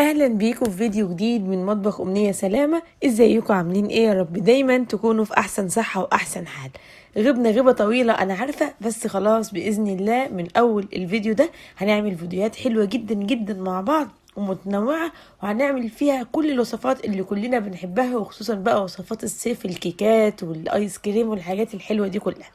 اهلا بيكم في فيديو جديد من مطبخ امنية سلامة. ازيكم عاملين ايه؟ يا رب دايما تكونوا في احسن صحة واحسن حال. غبنا غيبة طويلة انا عارفة، بس خلاص باذن الله من اول الفيديو ده هنعمل فيديوهات حلوة جدا جدا مع بعض ومتنوعة، وهنعمل فيها كل الوصفات اللي كلنا بنحبها، وخصوصا بقى وصفات الصيف، الكيكات والايس كريم والحاجات الحلوة دي كلها.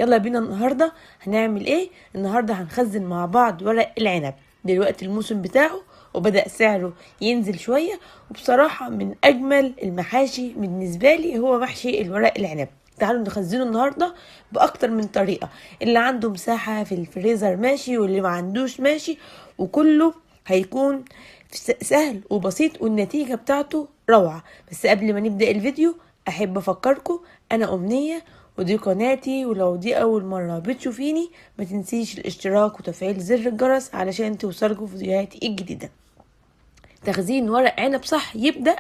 يلا بينا. النهاردة هنعمل ايه؟ النهاردة هنخزن مع بعض ورق العنب. دلوقتي الموسم بتاعه وبدأ سعره ينزل شوية، وبصراحة من أجمل المحاشي بالنسبة لي هو محشي الورق العنب. تعالوا نخزنه النهاردة بأكتر من طريقة، اللي عنده مساحة في الفريزر ماشي، واللي ما عندوش ماشي، وكله هيكون سهل وبسيط والنتيجة بتاعته روعة. بس قبل ما نبدأ الفيديو أحب أفكركم أنا أمنية ودي قناتي، ولو دي أول مرة بتشوفيني ما تنسيش الاشتراك وتفعيل زر الجرس علشان توصلكوا فيديوهاتي الجديدة. تخزين ورق عنب صح يبدأ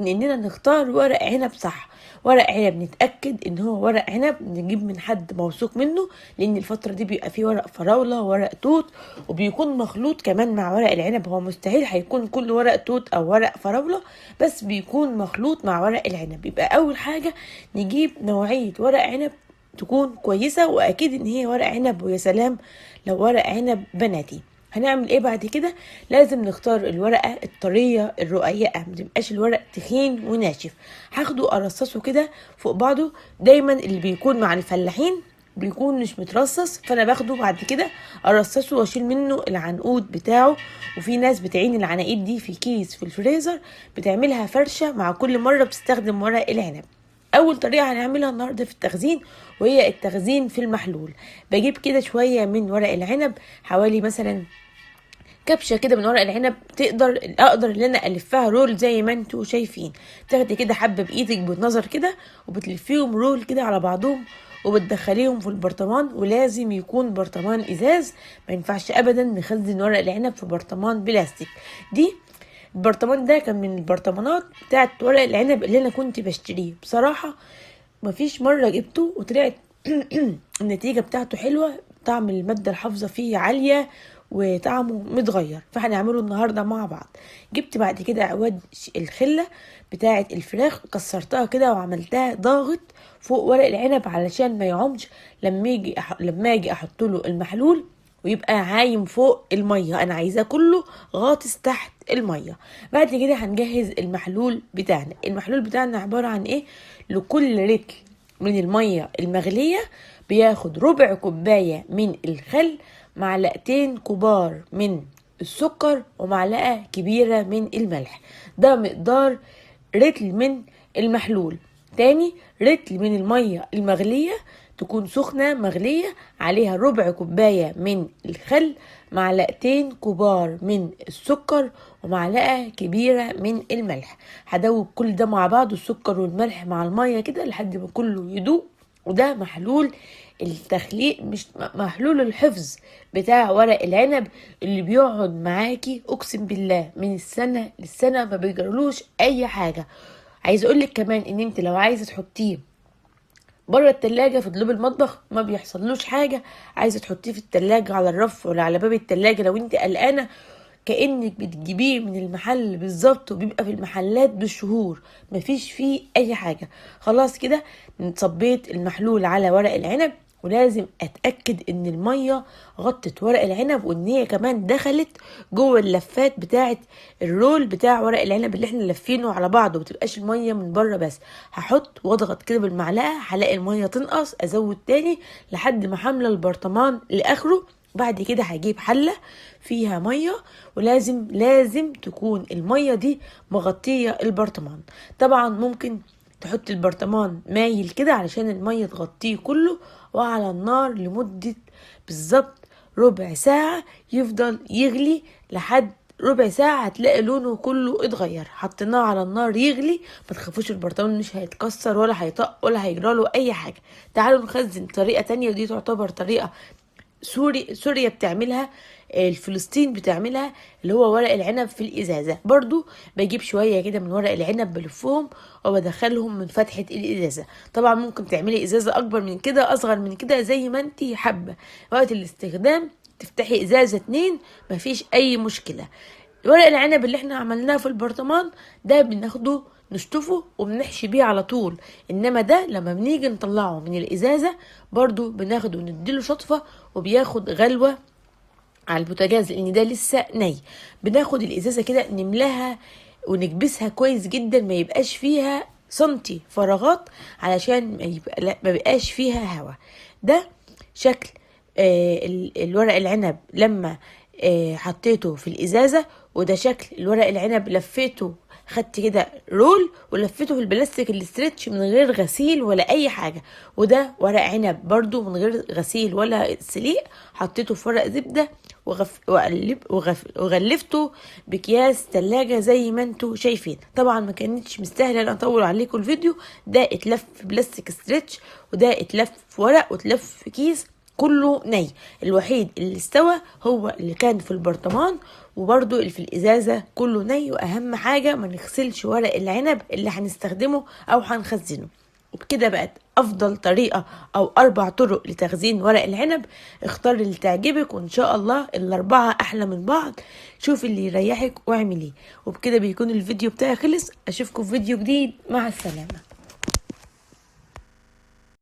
من اننا نختار ورق عنب صح. ورق عنب نتأكد ان هو ورق عنب نجيب من حد موثوق منه، لان الفترة دي بيبقى فيه ورق فراولة ورق توت، وبيكون مخلوط كمان مع ورق العنب. هو مستحيل هيكون كل ورق توت او ورق فراولة، بس بيكون مخلوط مع ورق العنب. يبقى اول حاجة نجيب نوعية ورق عنب تكون كويسة، واكيد ان هي ورق عنب، ويا سلام لو ورق عنب بناتي. هنعمل ايه بعد كده؟ لازم نختار الورقه الطريه الرقيقه، متبقاش الورق تخين وناشف. هاخده ارصصه كده فوق بعضه. دايما اللي بيكون مع الفلاحين بيكون مش مترصص، فانا باخده بعد كده ارصصه واشيل منه العنقود بتاعه. وفي ناس بتعين العناقيد دي في كيس في الفريزر، بتعملها فرشه مع كل مره بتستخدم ورق العنب. اول طريقه هنعملها النهارده في التخزين، وهي التخزين في المحلول. بجيب كده شويه من ورق العنب، حوالي مثلا كبشه كده من ورق العنب، اقدر ان انا الفها رول زي ما انتوا شايفين. تاخدي كده حبه بايدك بالنظر كده، وبتلفيهم رول كده على بعضهم، وبتدخليهم في البرطمان. ولازم يكون برطمان ازاز، ما ينفعش ابدا نخزن ورق العنب في برطمان بلاستيك. دي البرطمان ده كان من البرطمانات بتاعت ورق العنب اللي انا كنت بشتريه. بصراحه مفيش مره جبته وطلعت النتيجه بتاعته حلوه، طعم الماده الحافظه فيه عاليه وطعمه متغير. فهنعمله النهارده مع بعض. جبت بعد كده عواد الخله بتاعه الفراخ، كسرتها كده وعملتها ضاغط فوق ورق العنب علشان ما يعومش لما اجي احط له المحلول ويبقى عايم فوق الميه. انا عايزاه كله غاطس تحت الميه. بعد كده هنجهز المحلول بتاعنا. المحلول بتاعنا عباره عن ايه؟ لكل رتل من الميه المغليه بياخد ربع كوبايه من الخل، معلقتين كبار من السكر، ومعلقه كبيره من الملح. ده مقدار رتل من المحلول. تاني، رتل من الميه المغليه تكون سخنة مغلية، عليها ربع كوباية من الخل، معلقتين كبار من السكر، ومعلقة كبيرة من الملح. هدوب كل ده مع بعض، السكر والملح مع المية كده لحد ما كله يدوب. وده محلول التخليق، مش محلول الحفظ بتاع ورق العنب، اللي بيقعد معاكي اقسم بالله من السنة للسنة ما بيجرلوش اي حاجة. عايز اقولك كمان ان انت لو عايزة تحطيه بره التلاجة في ضلوب المطبخ ما بيحصلوش حاجة. عايزة تحطيه في التلاجة على الرف ولا على باب التلاجة لو انت قلقانة، كأنك بتجيبيه من المحل بالظبط، وبيبقى في المحلات بالشهور مفيش فيه اي حاجة. خلاص كده صبيت المحلول على ورق العنب، ولازم اتأكد ان المية غطت ورق العنب، وان هي كمان دخلت جوه اللفات بتاعة الرول بتاع ورق العنب اللي احنا لفينه على بعضه، متبقاش المية من بره بس. هحط واضغط كده بالمعلقة، هلاقي المية تنقص، ازود تاني لحد ما حاملة البرطمان لاخره. بعد كده هجيب حلة فيها مية، ولازم تكون المية دي مغطية البرطمان. طبعا ممكن تحط البرطمان مايل كده علشان المية تغطيه كله، وعلى النار لمدة بالظبط ربع ساعة. يفضل يغلي لحد ربع ساعة، هتلاقي لونه كله اتغير. حطيناه على النار يغلي، ما تخافوش البرطمان مش هيتكسر ولا هيطق ولا هيجراله اي حاجة. تعالوا نخزن طريقة تانية، ودي تعتبر طريقة سوريا بتعملها، الفلسطين بتعملها، اللي هو ورق العنب في الازازه. برضو بجيب شويه كده من ورق العنب بلفهم وبدخلهم من فتحه الازازه. طبعا ممكن تعملي ازازه اكبر من كده اصغر من كده زي ما انتي حابه. وقت الاستخدام تفتحي ازازه 2 مفيش اي مشكله. ورق العنب اللي احنا عملناه في البرطمان ده بناخده نشطفه وبنحشي بيه على طول، انما ده لما بنيجي نطلعه من الازازة برضو بناخده ونديله شطفة وبياخد غلوة على البوتاجاز لان ده لسه ني. بناخد الازازة كده نملاها ونكبسها كويس جدا، ما يبقاش فيها سنتي فراغات علشان ما بيبقاش فيها هوا. ده شكل الورق العنب لما حطيته في الازازة، وده شكل الورق العنب لفيته، خدت كده رول ولفيته في البلاستيك الاسترتش من غير غسيل ولا اي حاجة. وده ورق عنب برضو من غير غسيل ولا سليق، حطيته في ورق زبدة وغلفته بكياس تلاجة زي ما انتوا شايفين. طبعا ما كانتش مستاهله ان اطول عليكم الفيديو، ده اتلف في بلاستيك ستريتش وده اتلف في ورق واتلف في كيس كله ني. الوحيد اللي استوى هو اللي كان في البرطمان، وبرضو اللي في الازازة كله ني. واهم حاجة ما نغسلش ورق العنب اللي هنستخدمه او هنخزنه. وبكده بقت افضل طريقة او 4 طرق لتخزين ورق العنب. اختار اللي تعجبك وان شاء الله ال4 احلى من بعض. شوف اللي يريحك واعمليه. وبكده بيكون الفيديو بتاعي خلص. اشوفكم في فيديو جديد، مع السلامة.